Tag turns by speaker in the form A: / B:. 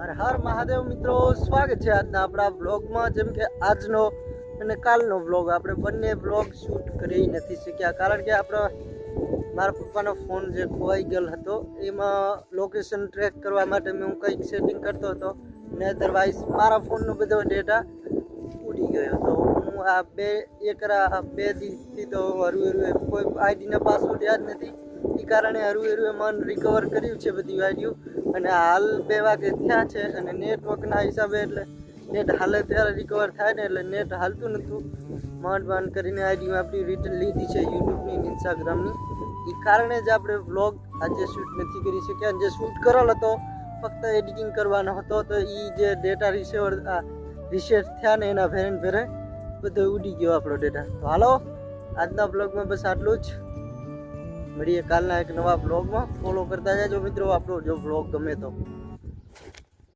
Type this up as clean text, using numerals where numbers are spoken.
A: હર હર મહાદેવ મિત્રો, સ્વાગત છે આજના આપણા બ્લોગમાં. જેમ કે આજનો અને કાલનો બ્લોગ આપણે બંને બ્લોગ શૂટ કરી નથી શક્યા, કારણ કે મારા પપ્પાનો ફોન જે ખોવાઈ ગયેલ હતો એમાં લોકેશન ટ્રેક કરવા માટે હું કંઈક સેટિંગ કરતો હતો ને અદરવાઇઝ મારા ફોનનો બધો ડેટા ઉડી ગયો હતો. હું આ બે દિવસથી તો હરું કોઈ આઈડીના પાસવર્ડ યાદ નથી, એ કારણે હરું મન રિકવર કર્યું છે બધી આઈડીઓ. અને હાલ 2 વાગે થયા છે અને નેટવર્કના હિસાબે એટલે નેટ હાલે ત્યારે રિકવર થાય ને, એટલે નેટ હાલતું નહોતું. માંડ કરીને આઈડીમાં આપણી રિટર્ન લીધી છે યુટ્યુબની ને ઇન્સ્ટાગ્રામની. એ કારણે જ આપણે વ્લોગ આજે શૂટ નથી કરી શક્યા. જે શૂટ કરેલો હતો ફક્ત એડિટિંગ કરવાનો હતો, તો એ જે ડેટા રિસેટ થયા ને એના ભેરે બધો ઉડી ગયો આપણો ડેટા. તો હાલો આજના બ્લોગમાં બસ આટલું જ. મળીએ કાલના એક નવા બ્લોગમાં. ફોલો કરતા જાજો મિત્રો આપણો જો બ્લોગ ગમે તો.